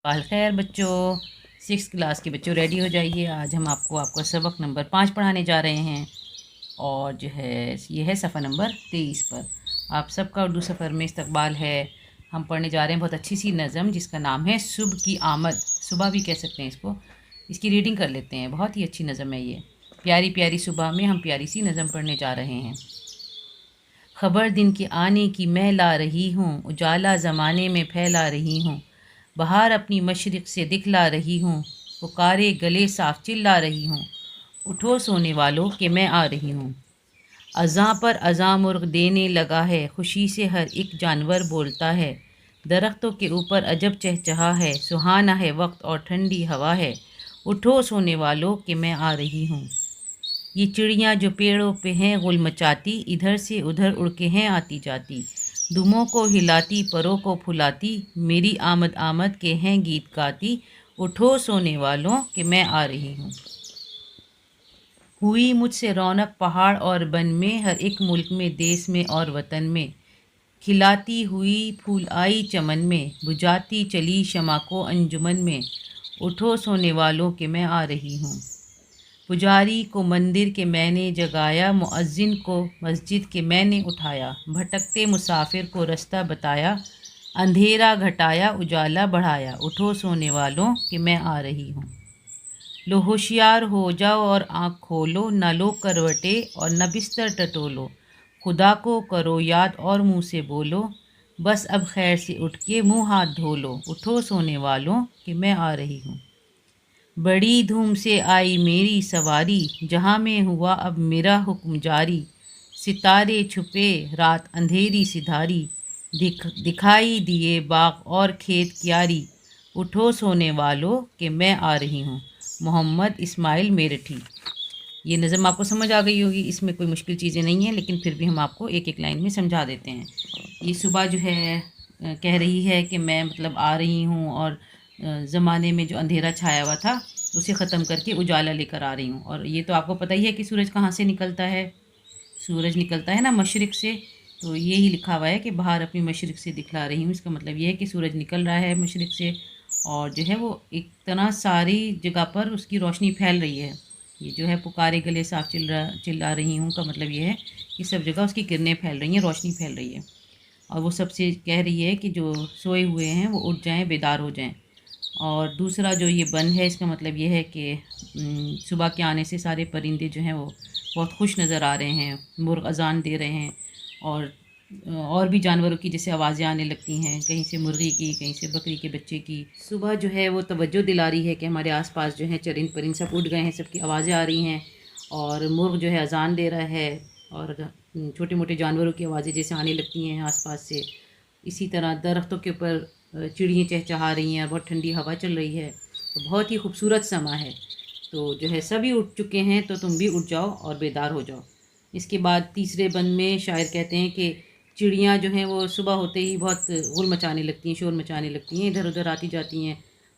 खैर बच्चों, 6th class के बच्चों रेडी हो जाइए। आज हम आपको सबक नंबर 5 पढ़ाने जा रहे हैं और जो है ये है सफ़ा नंबर 23 पर। आप सबका उर्दू सफ़र में इस्तकबाल है। हम पढ़ने जा रहे हैं बहुत अच्छी सी नज़म जिसका नाम है सुबह की आमद। सुबह भी कह सकते हैं इसको। इसकी रीडिंग कर लेते हैं। बहुत ही अच्छी नज़म है ये। प्यारी प्यारी सुबह में हम प्यारी सी नज़म पढ़ने जा रहे हैं। खबर दिन के आने की मैं ला रही हूँ, उजाला ज़माने में फैला रही हूँ। बहार अपनी मशरिक़ से दिखला रही हूँ, पुकारे गले साफ चिल्ला रही हूँ। उठो सोने वालों के मैं आ रही हूँ। अज़ां पर अज़ां मुर्ग देने लगा है, खुशी से हर एक जानवर बोलता है। दरख्तों के ऊपर अजब चहचहा है, सुहाना है वक्त और ठंडी हवा है। उठो सोने वालों के मैं आ रही हूँ। ये चिड़ियाँ जो पेड़ों पे हैं गुल मचाती, इधर से उधर उड़ के हैं आती जाती। दुमों को हिलाती परों को फुलाती, मेरी आमद आमद के हैं गीत गाती। उठो सोने वालों कि मैं आ रही हूँ। हुई मुझसे रौनक पहाड़ और बन में, हर एक मुल्क में देश में और वतन में। खिलाती हुई फूल आई चमन में, बुझाती चली शमा को अंजुमन में। उठो सोने वालों कि मैं आ रही हूँ। पुजारी को मंदिर के मैंने जगाया, मुअज्जिन को मस्जिद के मैंने उठाया। भटकते मुसाफिर को रास्ता बताया, अंधेरा घटाया उजाला बढ़ाया। उठो सोने वालों कि मैं आ रही हूँ। लो होशियार हो जाओ और आँख खोलो, न लो करवटे और न बिस्तर टटोलो। खुदा को करो याद और मुँह से बोलो, बस अब खैर से उठ के मुँह हाथ धो लो। उठो सोने वालों कि मैं आ रही हूँ। बड़ी धूम से आई मेरी सवारी, जहाँ में हुआ अब मेरा हुक्म जारी। सितारे छुपे रात अंधेरी सिधारी, दिखाई दिए बाग और खेत क्यारी। उठो सोने वालों कि मैं आ रही हूँ। मोहम्मद इस्माइल मेरठी। ये नज़म आपको समझ आ गई होगी। इसमें कोई मुश्किल चीज़ें नहीं हैं, लेकिन फिर भी हम आपको एक एक लाइन में समझा देते हैं। ये सुबह जो है कह रही है कि मैं मतलब आ रही हूँ और ज़माने में जो अंधेरा छाया हुआ था उसे ख़त्म करके उजाला लेकर आ रही हूँ। और ये तो आपको पता ही है कि सूरज कहाँ से निकलता है। सूरज निकलता है ना मशरिक़ से। तो ये ही लिखा हुआ है कि बाहर अपनी मशरिक़ से दिखला रही हूँ। इसका मतलब ये है कि सूरज निकल रहा है मशरिक़ से और जो है वो इतना सारी जगह पर उसकी रोशनी फैल रही है। ये जो है पुकारे गले साफ चिल्ला रही हूँ का मतलब ये है कि सब जगह उसकी किरणें फैल रही हैं, रोशनी फैल रही है। और वो सबसे कह रही है कि जो सोए हुए हैं वो उठ जाएं, बेदार हो जाएं। और दूसरा जो ये बंद है इसका मतलब ये है कि सुबह के आने से सारे परिंदे जो हैं वो बहुत खुश नज़र आ रहे हैं, मुर्ग अजान दे रहे हैं। और भी जानवरों की जैसे आवाज़ें आने लगती हैं, कहीं से मुर्गी की, कहीं से बकरी के बच्चे की। सुबह जो है वो तवज्जो दिला रही है कि हमारे आसपास जो है चरिंद परिंद सब उठ गए हैं, सबकी आवाज़ें आ रही हैं। और मुर्ग जो है अजान दे रहा है और छोटे मोटे जानवरों की आवाज़ें जैसे आने लगती हैं आसपास से। इसी तरह दरख्तों के ऊपर चिड़ियाँ चहचहा रही हैं, बहुत ठंडी हवा चल रही है। तो बहुत ही खूबसूरत समा है। तो जो है सभी उठ चुके हैं, तो तुम भी उठ जाओ और बेदार हो जाओ। इसके बाद तीसरे बंद में शायर कहते हैं कि चिड़ियाँ जो हैं वो सुबह होते ही बहुत गुल मचाने लगती हैं, शोर मचाने लगती हैं, इधर उधर आती जाती हैं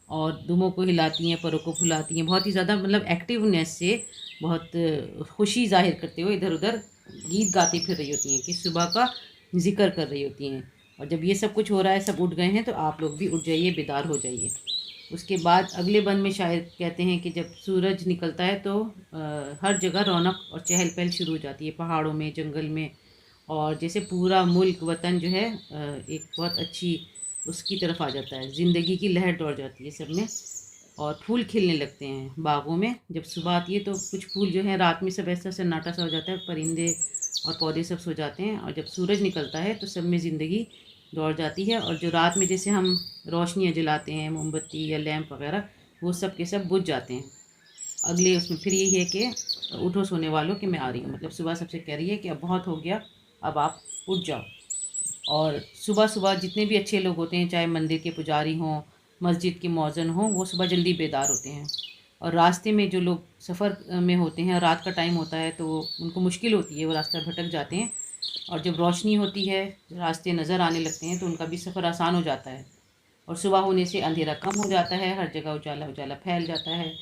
और दुमों को हिलाती हैं, परों को फुलाती हैं। बहुत ही ज़्यादा मतलब एक्टिवनेस से बहुत खुशी जाहिर करते हुए इधर उधर गीत गाती फिर रही होती हैं कि सुबह का जिक्र कर रही होती हैं। और जब ये सब कुछ हो रहा है, सब उठ गए हैं, तो आप लोग भी उठ जाइए, बेदार हो जाइए। उसके बाद अगले बंद में शायर कहते हैं कि जब सूरज निकलता है तो हर जगह रौनक और चहल पहल शुरू हो जाती है, पहाड़ों में, जंगल में। और जैसे पूरा मुल्क वतन जो है एक बहुत अच्छी उसकी तरफ आ जाता है, ज़िंदगी की लहर दौड़ जाती है सब में। और फूल खिलने लगते हैं बागों में। जब सुबह आती है तो कुछ फूल जो है रात में सब ऐसा सन्नाटा सा हो जाता है, परिंदे और पौधे सब सो जाते हैं। और जब सूरज निकलता है तो सब में ज़िंदगी दौड़ जाती है। और जो रात में जैसे हम रोशनियाँ जलाते हैं, मोमबत्ती या लैंप वगैरह, वो सब के सब बुझ जाते हैं। अगले उसमें फिर यही है कि उठो सोने वालों कि मैं आ रही हूँ। मतलब सुबह सबसे कह रही है कि अब बहुत हो गया, अब आप उठ जाओ। और सुबह सुबह जितने भी अच्छे लोग होते हैं, चाहे मंदिर के पुजारी हों, मस्जिद के मौज़िन हों, वो सुबह जल्दी बेदार होते हैं। और रास्ते में जो लोग सफ़र में होते हैं, रात का टाइम होता है तो उनको मुश्किल होती है, वो रास्ता भटक जाते हैं। और जब रोशनी होती है, रास्ते नज़र आने लगते हैं, तो उनका भी सफ़र आसान हो जाता है। और सुबह होने से अंधेरा कम हो जाता है, हर जगह उजाला उजाला फैल जाता है।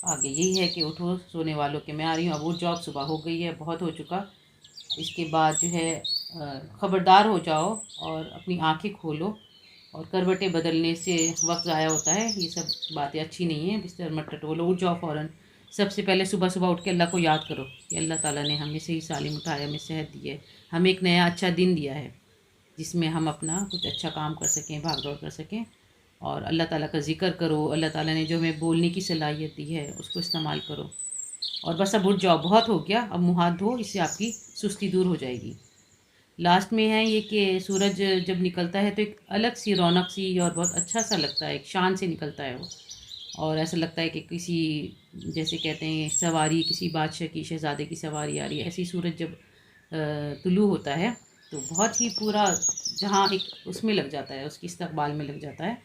आगे यही है कि उठो सोने वालों के मैं आ रही हूँ। अब उठ जाओ, सुबह हो गई है, बहुत हो चुका। इसके बाद जो है खबरदार हो जाओ और अपनी आंखें खोलो। और करवटें बदलने से वक्त ज़ाया होता है, ये सब बातें अच्छी नहीं हैं। बिस्तर मत टटोलो, उठ जाओ फ़ौरन। सबसे पहले सुबह सुबह उठ के अल्लाह को याद करो कि अल्लाह ताला ने हमें सही सालिम उठाया, हमें सेहत दी है, हमें एक नया अच्छा दिन दिया है जिसमें हम अपना कुछ अच्छा काम कर सकें, भाग दौड़ कर सकें। और अल्लाह ताला का ज़िक्र करो, अल्लाह ताला ने जो हमें बोलने की सलाहियत दी है उसको इस्तेमाल करो। और बस अब उठ जाओ, बहुत हो गया, अब मुँह हाथ धो, इससे आपकी सुस्ती दूर हो जाएगी। लास्ट में है ये कि सूरज जब निकलता है तो एक अलग सी रौनक सी और बहुत अच्छा सा लगता है, एक शान से निकलता है वो। और ऐसा लगता है कि किसी, जैसे कहते हैं सवारी, किसी बादशाह की, शहज़ादे की सवारी आ रही है। ऐसी सूरज जब तुलू होता है तो बहुत ही पूरा जहाँ एक उसमें लग जाता है, उसकी इस्तकबाल में लग जाता है।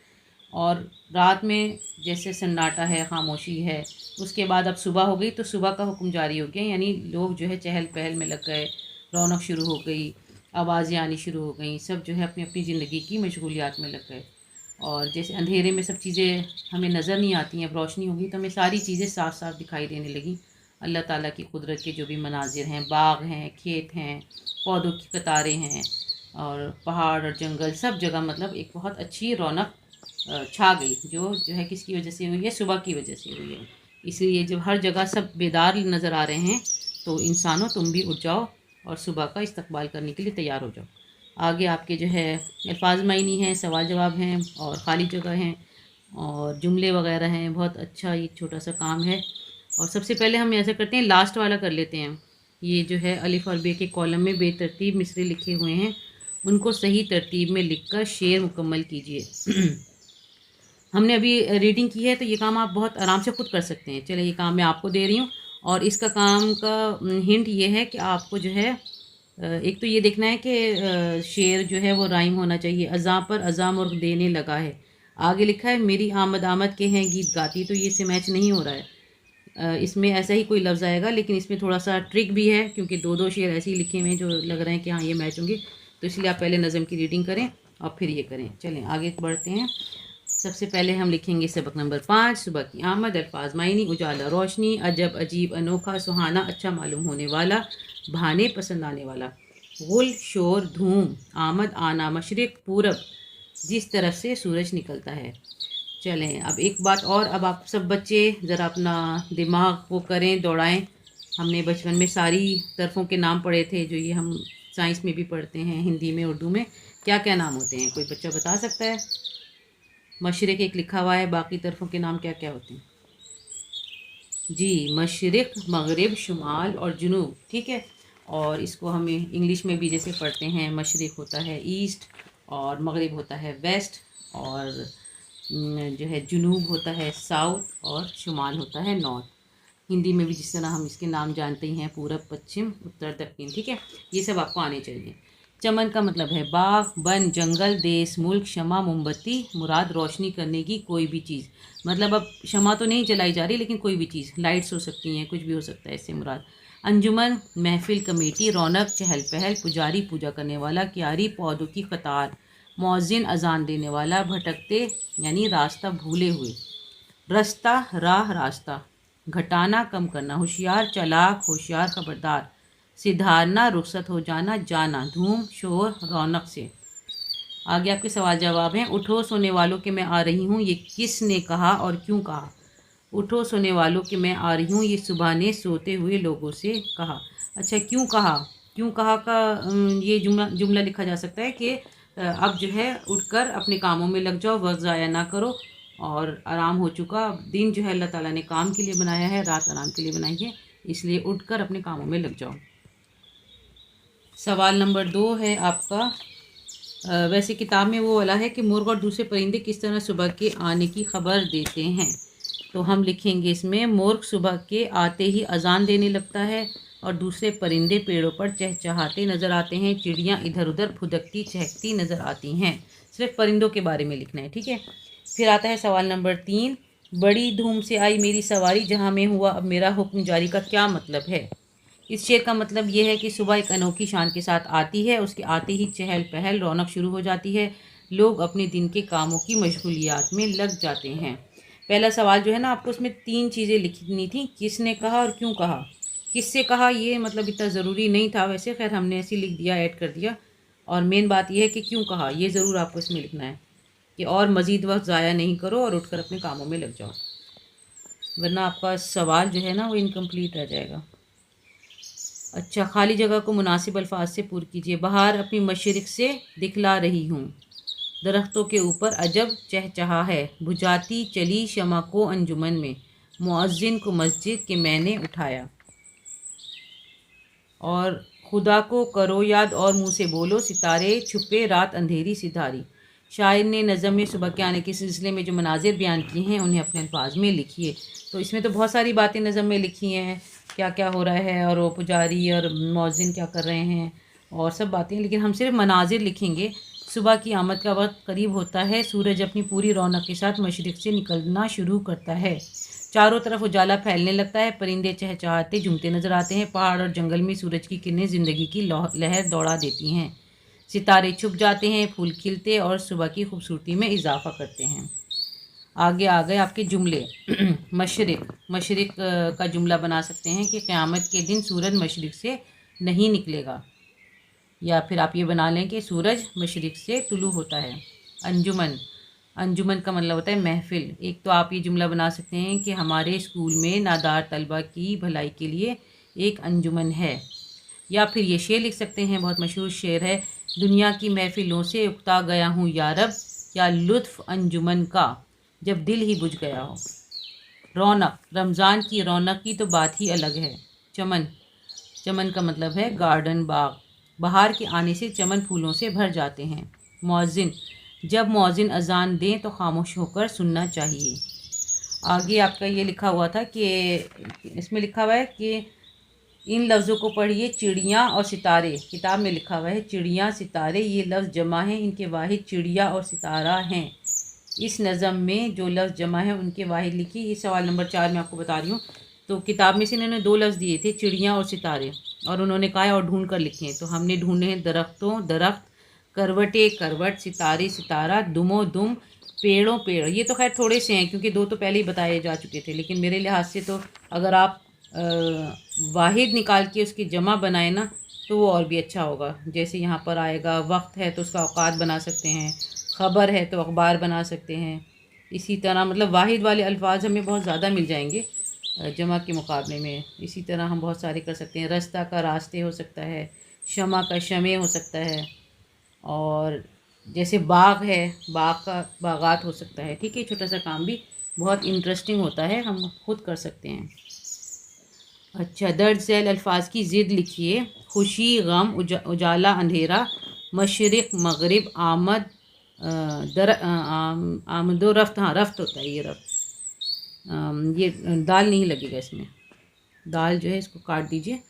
और रात में जैसे सन्नाटा है, खामोशी है, उसके बाद अब सुबह हो गई तो सुबह का हुक्म जारी हो गया, यानी लोग जो है चहल पहल में लग गए, रौनक शुरू हो गई, आवाज़ें आनी शुरू हो गई, सब जो है अपनी अपनी ज़िंदगी की मशगूलियात में लग गए। और जैसे अंधेरे में सब चीज़ें हमें नज़र नहीं आती हैं, अब रोशनी होगी तो हमें सारी चीज़ें साफ साफ दिखाई देने लगी। अल्लाह ताला की कुदरत के जो भी मनाजिर हैं, बाग हैं, खेत हैं, पौधों की कतारें हैं, और पहाड़ और जंगल, सब जगह मतलब एक बहुत अच्छी रौनक छा गई, जो है किसकी वजह से हुई है, सुबह की वजह से हुई है। इसलिए जब हर जगह सब बेदार नज़र आ रहे हैं तो इंसानों तुम भी उठ जाओ और सुबह का इस्तकबाल करने के लिए तैयार हो जाओ। आगे आपके जो है अल्फाज मायनी हैं, सवाल जवाब हैं और ख़ाली जगह हैं और जुमले वगैरह हैं। बहुत अच्छा ये छोटा सा काम है। और सबसे पहले हम ऐसा करते हैं, लास्ट वाला कर लेते हैं। ये जो है अलिफ और बे के कॉलम में बेतरतीब मिसरे लिखे हुए हैं, उनको सही तरतीब में लिखकर शेर मुकम्मल कीजिए। हमने अभी रीडिंग की है तो ये काम आप बहुत आराम से खुद कर सकते हैं। चलिए, ये काम मैं आपको दे रही हूँ और इसका काम का हिंट ये है कि आपको जो है एक तो ये देखना है कि शेर जो है वो राइम होना चाहिए। अज़ां पर अज़ां मुर्ग देने लगा है, आगे लिखा है मेरी आमद आमद के हैं गीत गाती, तो ये से मैच नहीं हो रहा है। इसमें ऐसा ही कोई लफ्ज़ आएगा, लेकिन इसमें थोड़ा सा ट्रिक भी है क्योंकि दो दो शेर ऐसे ही लिखे हुए हैं जो लग रहे हैं कि हाँ ये मैच होंगे। तो इसलिए आप पहले नज़म की रीडिंग करें और फिर ये करें। चलें आगे बढ़ते हैं। सबसे पहले हम लिखेंगे सबक नंबर 5, सुबह की आमद, अल्फाज मायनी, उजाला रोशनी, अजब अजीब अनोखा सुहाना, अच्छा मालूम होने वाला, भाने पसंद आने वाला, गुल शोर धूम, आमद आना, मशरिक पूरब, जिस तरफ से सूरज निकलता है। चलें अब एक बात और, अब आप सब बच्चे ज़रा अपना दिमाग को करें, दौड़ाएं। हमने बचपन में सारी तरफ़ों के नाम पढ़े थे, जो ये हम साइंस में भी पढ़ते हैं, हिंदी में, उर्दू में। क्या क्या नाम होते हैं, कोई बच्चा बता सकता है? मशरिक़ एक लिखा हुआ है, बाकी तरफ़ों के नाम क्या क्या होते हैं? जी, मशरिक़, मगरिब, शुमाल और जुनूब, ठीक है। और इसको हमें इंग्लिश में भी जैसे पढ़ते हैं, मशरिक़ होता है ईस्ट और मगरिब होता है वेस्ट, और जो है जुनूब होता है साउथ और शुमाल होता है नॉर्थ। हिंदी में भी जिस तरह हम इसके नाम जानते ही हैं, पूरब, पश्चिम, उत्तर, दक्षिण, ठीक है। ये सब आपको आने चाहिए। चमन का मतलब है बाग, वन, जंगल, देश, मुल्क, शमा, मोमबत्ती, मुराद रोशनी करने की कोई भी चीज़। मतलब अब शमा तो नहीं जलाई जा रही, लेकिन कोई भी चीज़, लाइट्स हो सकती हैं, कुछ भी हो सकता है, इससे मुराद। अंजुमन, महफिल, कमेटी, रौनक, चहल पहल, पुजारी, पूजा करने वाला, क्यारी, पौधों की कतार, मौज़िन, अजान देने वाला, भटकते यानी रास्ता भूले हुए, रास्ता, राह, रास्ता, घटाना, कम करना, होशियार, चालाक, होशियार, खबरदार, सिधारना, रुखसत हो जाना, जाना, धूम, शोर, रौनक से। आगे आपके सवाल जवाब हैं। उठो सोने वालों के मैं आ रही हूँ, ये किसने कहा और क्यों कहा? उठो सोने वालों के मैं आ रही हूँ, ये सुबह ने सोते हुए लोगों से कहा। अच्छा, क्यों कहा? क्यों कहा का ये जुमला जुमला लिखा जा सकता है कि अब जो है उठकर अपने कामों में लग जाओ, वक्त ज़ाया ना करो, और आराम हो चुका। दिन जो है अल्लाह ताला ने काम के लिए बनाया है, रात आराम के लिए बनाई है, इसलिए उठकर अपने कामों में लग जाओ। सवाल नंबर 2 है आपका, वैसे किताब में वो वाला है कि मुर्ग और दूसरे परिंदे किस तरह सुबह के आने की खबर देते हैं। तो हम लिखेंगे इसमें, मुर्ग सुबह के आते ही अजान देने लगता है और दूसरे परिंदे पेड़ों पर चहचहाते नज़र आते हैं, चिड़ियाँ इधर उधर फुदकती चहकती नज़र आती हैं। सिर्फ परिंदों के बारे में लिखना है, ठीक है। फिर आता है सवाल नंबर 3, बड़ी धूम से आई मेरी सवारी, जहाँ में हुआ अब मेरा हुक्म जारी, का क्या मतलब है? इस शेर का मतलब ये है कि सुबह एक अनोखी शान के साथ आती है, उसके आते ही चहल पहल, रौनक शुरू हो जाती है, लोग अपने दिन के कामों की मशगूलियात में लग जाते हैं। पहला सवाल जो है ना, आपको उसमें 3 चीज़ें लिखनी थी, किसने कहा और क्यों कहा। किससे कहा ये मतलब इतना ज़रूरी नहीं था वैसे, खैर हमने ऐसे लिख दिया, ऐड कर दिया। और मेन बात यह है कि क्यों कहा, ये ज़रूर आपको इसमें लिखना है। कि और मज़ीद वक्त ज़ाया नहीं करो और उठकर अपने कामों में लग जाओ, वरना आपका सवाल जो है ना वो इनकम्प्लीट रह जाएगा। अच्छा, खाली जगह को मुनासिब अल्फाज से पूर कीजिए। बहार अपनी मशरिक़ से दिखला रही हूँ, दरख्तों के ऊपर अजब चहचहा है, बुझाती चली शमा को अंजुमन में, मुअज्जिन को मस्जिद के मैंने उठाया। और खुदा को करो याद और मुँह से बोलो, सितारे छुपे रात अंधेरी सिधारी। शायर ने नज़म में सुबह के आने के सिलसिले में जो मनाजिर बयान किए हैं उन्हें अपने अल्फाज में लिखिए। तो इसमें तो बहुत सारी बातें नज़म में लिखी हैं, क्या क्या हो रहा है और वो पुजारी और मौज़िन क्या कर रहे हैं और सब बातें, लेकिन हम सिर्फ मनाजिर लिखेंगे। सुबह की आमद का वक्त करीब होता है, सूरज अपनी पूरी रौनक के साथ मशरिक़ से निकलना शुरू करता है, चारों तरफ उजाला फैलने लगता है, परिंदे चहचहाते झूमते नजर आते हैं, पहाड़ और जंगल में सूरज की किरणें ज़िंदगी की लहर दौड़ा देती हैं, सितारे छुप जाते हैं, फूल खिलते और सुबह की खूबसूरती में इजाफा करते हैं। आगे आ गए आपके जुमले। मशरिक़ का जुमला बना सकते हैं कि क़यामत के दिन सूरज मशरिक़ से नहीं निकलेगा, या फिर आप ये बना लें कि सूरज मशरिक़ से तुलू होता है। अंजुमन का मतलब होता है महफ़िल। एक तो आप ये जुमला बना सकते हैं कि हमारे स्कूल में नादार तलबा की भलाई के लिए एक अंजुमन है, या फिर ये शेर लिख सकते हैं, बहुत मशहूर शेर है, दुनिया की महफ़िलों से उकता गया हूँ यारब, क्या लुत्फ़ अंजुमन का जब दिल ही बुझ गया हो। रौनक, रमज़ान की रौनक की तो बात ही अलग है। चमन का मतलब है गार्डन, बाग। बहार के आने से चमन फूलों से भर जाते हैं। मौज़िन, जब मौज़िन अजान दें तो खामोश होकर सुनना चाहिए। आगे आपका ये लिखा हुआ था कि इसमें लिखा हुआ है कि इन लफ्ज़ों को पढ़िए, चिड़िया और सितारे। किताब में लिखा हुआ है चिड़िया सितारे, ये लफ्ज़ जमा हैं, इनके वाहिद चिड़िया और सितारा हैं। इस नज़म में जो लफ्ज़ जमा है उनके वाहिद लिखिए। ये सवाल नंबर 4 मैं आपको बता रही हूँ। तो किताब में से इन्होंने 2 लफ्ज़ दिए थे, चिड़िया और सितारे, और उन्होंने कहा है और ढूंढ कर लिखे हैं। तो हमने ढूंढे हैं दरख्त, करवटे करवट, सितारे सितारा, दुमो दुम, पेड़ों पेड़। ये तो खैर थोड़े से हैं क्योंकि 2 तो पहले ही बताए जा चुके थे, लेकिन मेरे लिहाज से तो अगर आप वाहिद निकाल के उसकी जमा बनाए ना तो वो और भी अच्छा होगा। जैसे यहाँ पर आएगा, वक्त है तो उसका औकात बना सकते हैं, ख़बर है तो अखबार बना सकते हैं। इसी तरह मतलब वाहिद वाले अल्फाज हमें बहुत ज़्यादा मिल जाएंगे जमा के मुकाबले में। इसी तरह हम बहुत सारे कर सकते हैं, रास्ता का रास्ते हो सकता है, शमा का शमे हो सकता है, और जैसे बाग है, बाग का बागात हो सकता है। ठीक है, छोटा सा काम भी बहुत इंटरेस्टिंग होता है, हम खुद कर सकते हैं। अच्छा, दर्ज झैल अल्फाज की ज़िद लिखिए। खुशी, गम, उजाला, अंधेरा, मशरिक़, मगरिब, आमद, आमदो रफ्त। हाँ, रफ्त होता है ये रफ्त। ये दाल नहीं लगेगा इसमें, दाल जो है इसको काट दीजिए।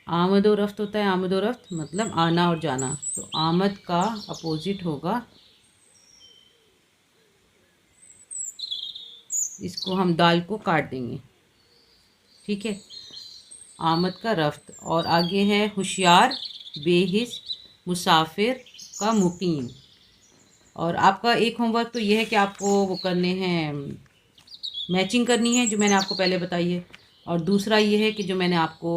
आमद और रफ्त होता है, आमद और रफ्त मतलब आना और जाना। तो आमद का अपोजिट होगा, इसको हम दाल को काट देंगे। ठीक है, आमद का रफ्त। और आगे है होशियार, बेहिस, मुसाफिर का मुकीम। और आपका एक होमवर्क तो ये है कि आपको वो करने हैं, मैचिंग करनी है जो मैंने आपको पहले बताई है, और दूसरा ये है कि जो मैंने आपको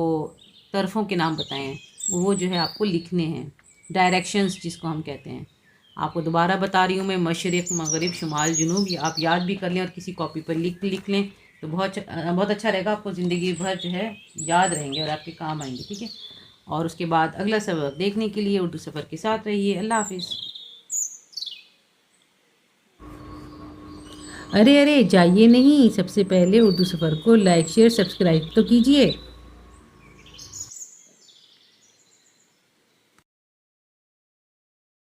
तरफ़ों के नाम बताए हैं वो जो है आपको लिखने हैं, डायरेक्शंस जिसको हम कहते हैं। आपको दोबारा बता रही हूँ मैं, मशरिक़, मगरिब, शुमाल, जुनूब, ये आप याद भी कर लें और किसी कॉपी पर लिख लें तो बहुत अच्छा रहेगा। आपको ज़िंदगी भर जो है याद रहेंगे और आपके काम आएंगे। ठीक है, और उसके बाद अगला सबक देखने के लिए उर्दू सफ़र के साथ रहिए। अल्लाह हाफिज़। अरे अरे जाइए नहीं, सबसे पहले उर्दू सफ़र को लाइक शेयर सब्सक्राइब तो कीजिए।